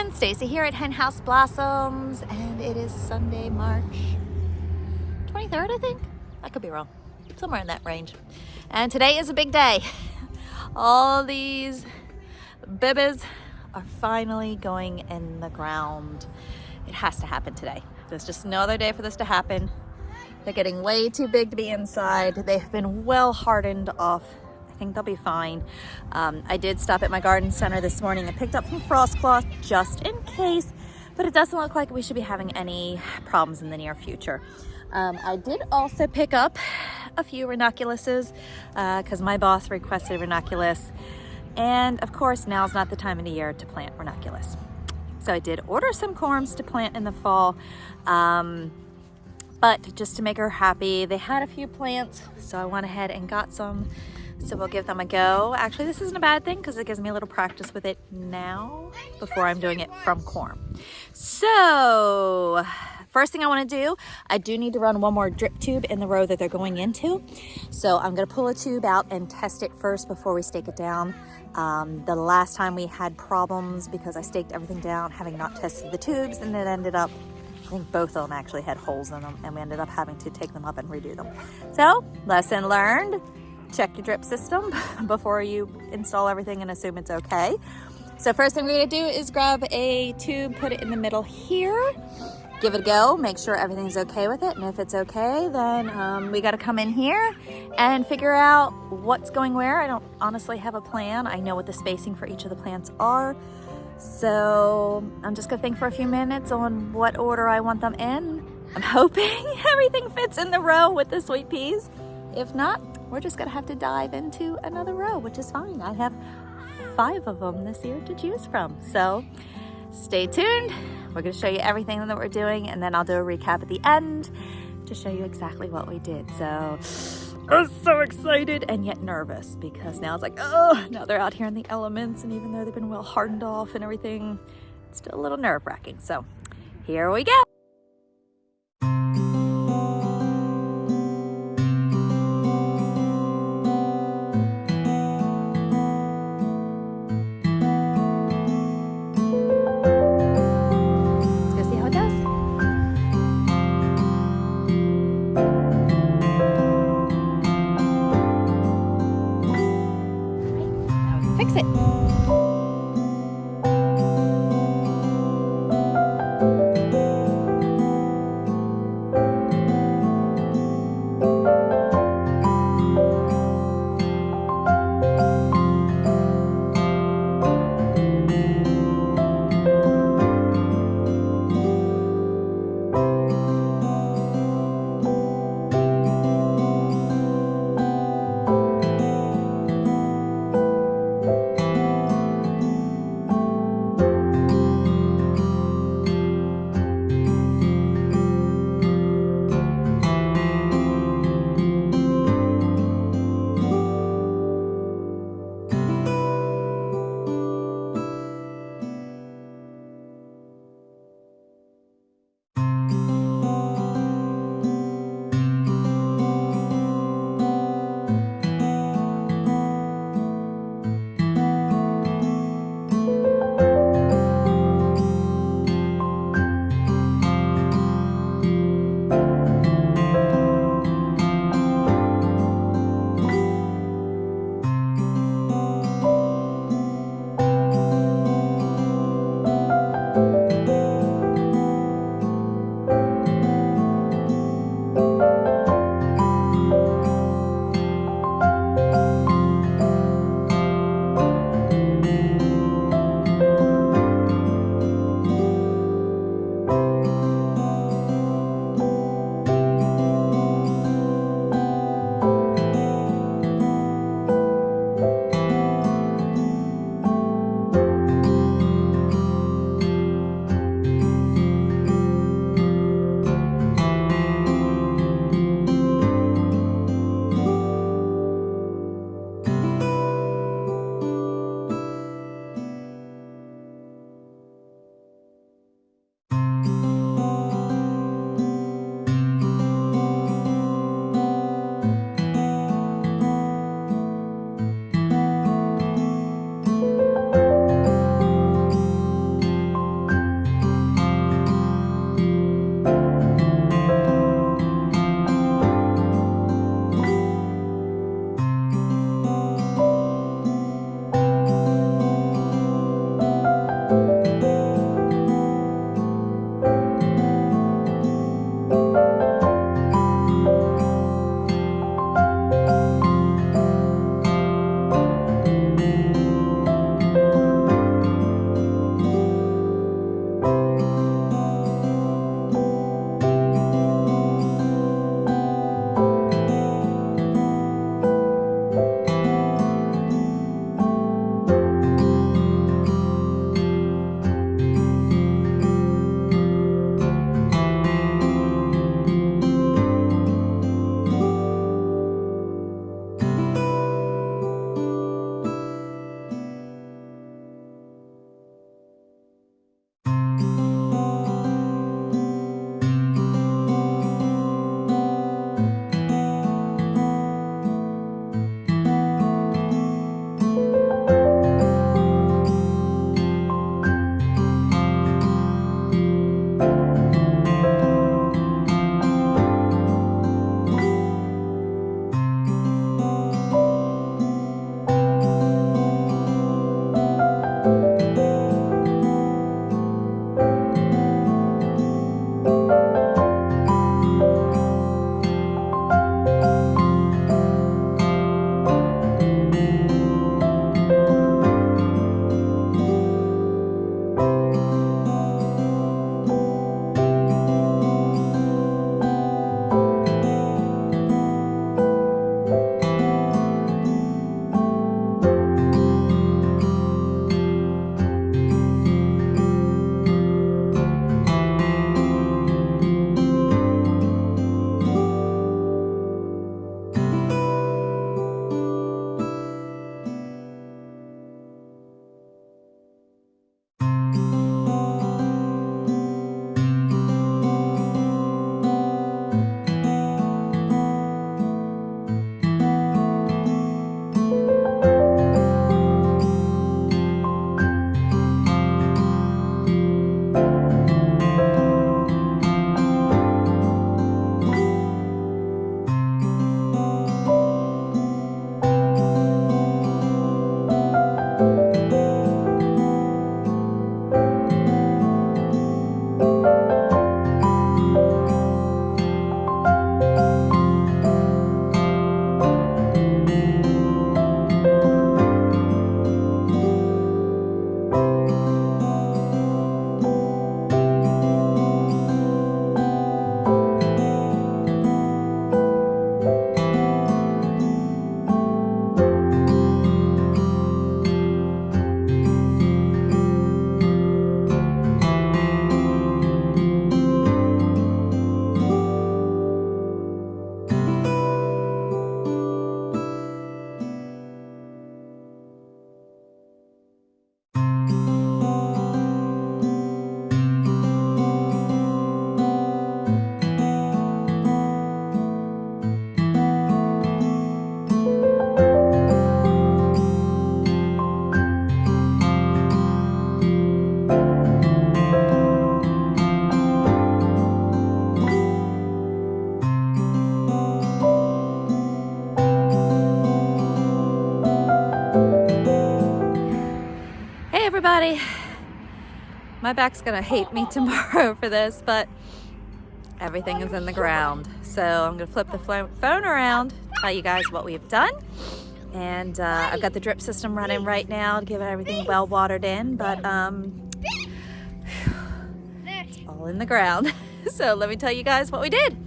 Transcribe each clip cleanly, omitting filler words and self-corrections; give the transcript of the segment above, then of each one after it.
everyone, Stacy here at Hen House Blossoms, and it is Sunday, March 23rd, I think. I could be wrong, somewhere in that range. And today is a big day. All these babies are finally going in the ground. It has to happen today. There's just no other day for this to happen. They're getting way too big to be inside. They've been well hardened off. I think they'll be fine. I did stop at my garden center this morning and picked up some frost cloth just in case, but it doesn't look like we should be having any problems in the near future. I did also pick up a few ranunculuses because my boss requested ranunculus, and of course now's not the time of the year to plant ranunculus. So I did order some corms to plant in the fall, but just to make her happy, they had a few plants, so I went ahead and got some. So we'll give them a go. Actually, this isn't a bad thing because it gives me a little practice with it now before I'm doing it from corm. So first thing I want to do, I do need to run one more drip tube in the row that they're going into. So I'm going to pull a tube out and test it first before we stake it down. The last time we had problems because I staked everything down having not tested the tubes, and it ended up, I think both of them actually had holes in them, and we ended up having to take them up and redo them. So lesson learned. Check your drip system before you install everything and assume it's okay. So first thing we're gonna do is grab a tube, put it in the middle here, give it a go, make sure everything's okay with it. And if it's okay, then we gotta come in here and figure out what's going where. I don't honestly have a plan. I know what the spacing for each of the plants are. So I'm just gonna think for a few minutes on what order I want them in. I'm hoping everything fits in the row with the sweet peas. If not, we're just gonna have to dive into another row, which is fine. I have 5 of them this year to choose from. So stay tuned. We're gonna show you everything that we're doing, and then I'll do a recap at the end to show you exactly what we did. So I'm so excited and yet nervous because now it's like, oh, now they're out here in the elements, and even though they've been well hardened off and everything, it's still a little nerve-wracking. So here we go. Fix it. everybody. My back's gonna hate me tomorrow for this, but everything is in the ground. So I'm gonna flip the phone around, tell you guys what we've done. And I've got the drip system running right now to give everything well watered in, but it's all in the ground. So let me tell you guys what we did.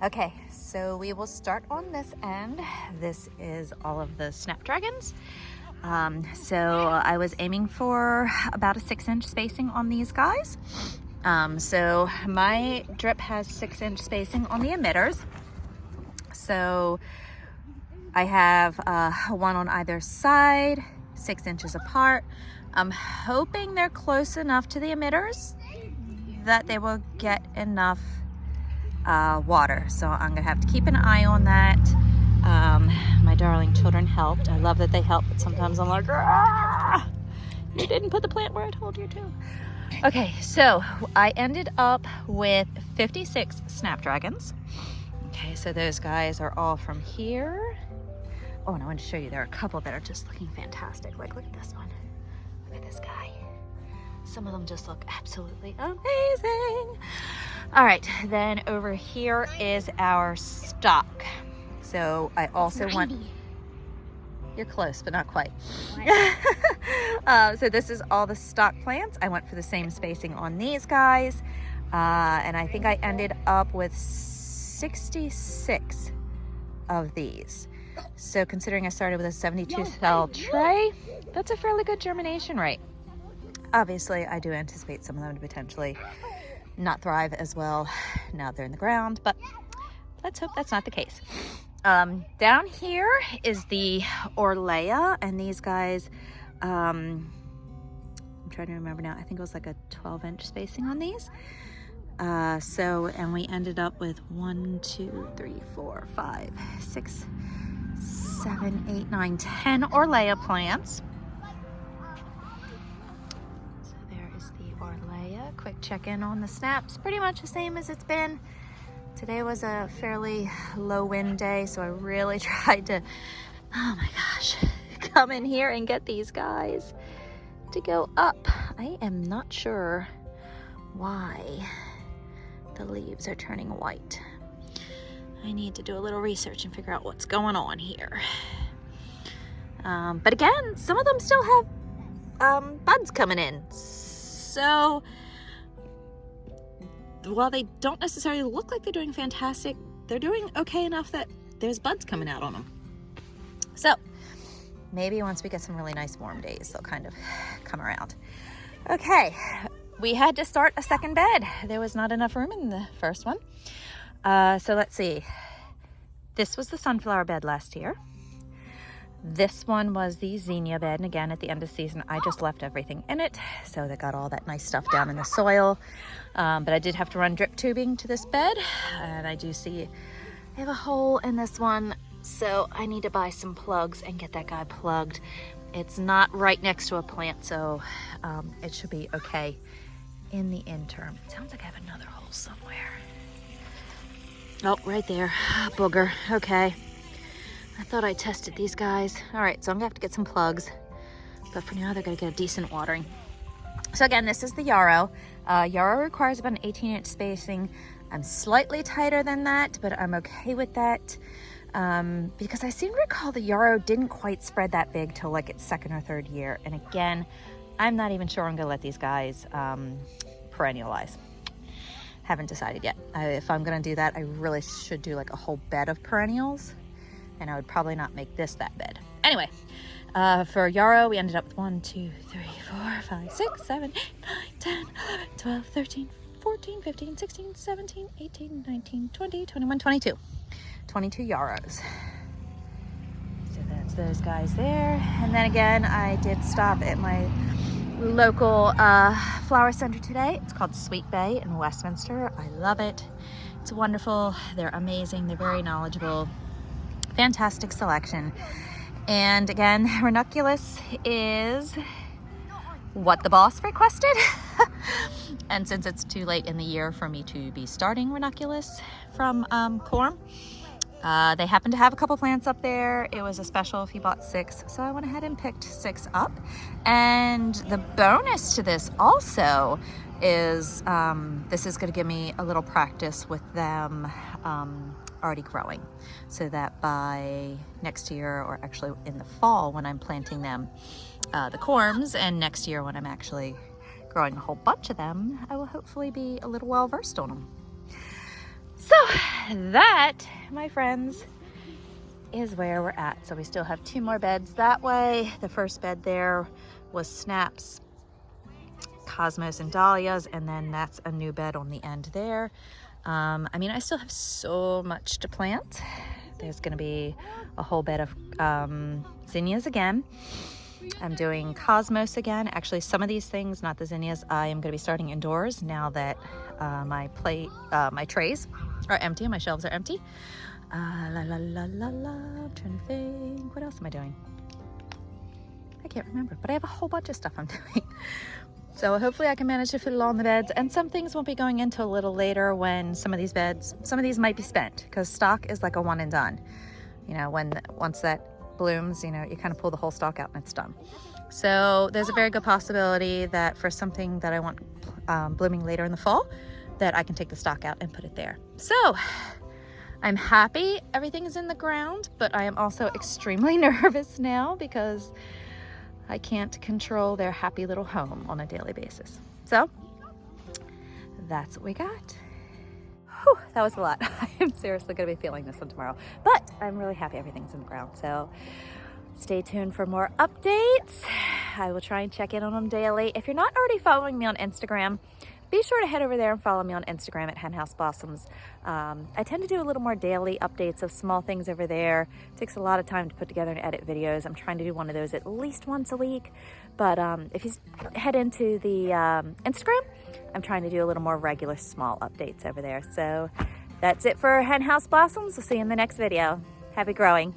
Okay, so we will start on this end. This is all of the Snapdragons. So I was aiming for about a 6-inch spacing on these guys. So my drip has 6-inch spacing on the emitters. So I have one on either side, 6 inches apart. I'm hoping they're close enough to the emitters that they will get enough water. So I'm gonna have to keep an eye on that. My darling children helped. I love that they help, but sometimes I'm like, ah, you didn't put the plant where I told you to. Okay, so I ended up with 56 Snapdragons. Okay, so those guys are all from here. Oh, and I want to show you, there are a couple that are just looking fantastic. Like, look at this one. Look at this guy. Some of them just look absolutely amazing. All right, then over here is our stock. So I also want, you're close, but not quite. So this is all the stock plants. I went for the same spacing on these guys. And I think I ended up with 66 of these. So considering I started with a 72 cell tray, that's a fairly good germination rate. Obviously, I do anticipate some of them to potentially not thrive as well now they're in the ground, but let's hope that's not the case. Down here is the Orlaya, and these guys, I'm trying to remember now, I think it was like a 12-inch spacing on these. And we ended up with 1, 2, 3, 4, 5, 6, 7, 8, 9, 10 Orlaya plants. So there is the Orlaya. Quick check-in on the snaps. Pretty much the same as it's been. Today was a fairly low wind day, so I really tried to, oh my gosh, come in here and get these guys to go up. I am not sure why the leaves are turning white. I need to do a little research and figure out what's going on here. But again, some of them still have buds coming in. So while they don't necessarily look like they're doing fantastic, they're doing okay enough that there's buds coming out on them. So maybe once we get some really nice warm days, they'll kind of come around. Okay, we had to start a second bed. There was not enough room in the first one. So let's see. This was the sunflower bed last year. This one was the zinnia bed, and again, at the end of the season, I just left everything in it, so they got all that nice stuff down in the soil. But I did have to run drip tubing to this bed, and I do see I have a hole in this one, so I need to buy some plugs and get that guy plugged. It's not right next to a plant, so it should be okay in the interim. It sounds like I have another hole somewhere. Oh, right there, booger, okay. I thought I tested these guys. All right, so I'm gonna have to get some plugs, but for now they're gonna get a decent watering. So again, this is the Yarrow. Yarrow requires about an 18-inch spacing. I'm slightly tighter than that, but I'm okay with that because I seem to recall the Yarrow didn't quite spread that big till like its 2nd or 3rd year. And again, I'm not even sure I'm gonna let these guys perennialize. Haven't decided yet. If I'm gonna do that, I really should do like a whole bed of perennials. And I would probably not make this that bed. Anyway, for Yarrow, we ended up with 1, 2, 3, 4, 5, 6, 7, 8, 9, 10, 11, 12, 13, 14, 15, 16, 17, 18, 19, 20, 21, 22. 22 Yarrows. So that's those guys there. And then again, I did stop at my local flower center today. It's called Sweet Bay in Westminster. I love it. It's wonderful. They're amazing. They're very knowledgeable. Fantastic selection. And again, Ranunculus is what the boss requested. And since it's too late in the year for me to be starting Ranunculus from corm, They happen to have a couple plants up there. It was a special if you bought 6, so I went ahead and picked 6 up. And the bonus to this also is this is going to give me a little practice with them already growing, so that by next year, or actually in the fall when I'm planting them, the corms, and next year when I'm actually growing a whole bunch of them, I will hopefully be a little well versed on them. So that, my friends, is where we're at. So we still have 2 more beds that way. The first bed there was snaps, cosmos, and dahlias, and then that's a new bed on the end there. I mean, I still have so much to plant. There's going to be a whole bed of zinnias again. I'm doing cosmos again. Actually, some of these things, not the zinnias, I am going to be starting indoors now that my trays are empty and my shelves are empty. I'm trying to think, what else am I doing? I can't remember, but I have a whole bunch of stuff I'm doing. So hopefully I can manage to fit it all in the beds, and some things won't be going into a little later when some of these might be spent, because stock is like a one and done. You know, once that blooms, you know, you kind of pull the whole stalk out and it's done. So there's a very good possibility that for something that I want blooming later in the fall, that I can take the stalk out and put it there. So I'm happy everything is in the ground, but I am also extremely nervous now because I can't control their happy little home on a daily basis. So that's what we got. Whew, that was a lot. I am seriously going to be feeling this one tomorrow, but I'm really happy everything's in the ground. So stay tuned for more updates. I will try and check in on them daily. If you're not already following me on Instagram, be sure to head over there and follow me on Instagram at Henhouse Blossoms. I tend to do a little more daily updates of small things over there. It takes a lot of time to put together and edit videos. I'm trying to do one of those at least once a week. But if you head into the Instagram, I'm trying to do a little more regular small updates over there. So that's it for Henhouse Blossoms. We'll see you in the next video. Happy growing.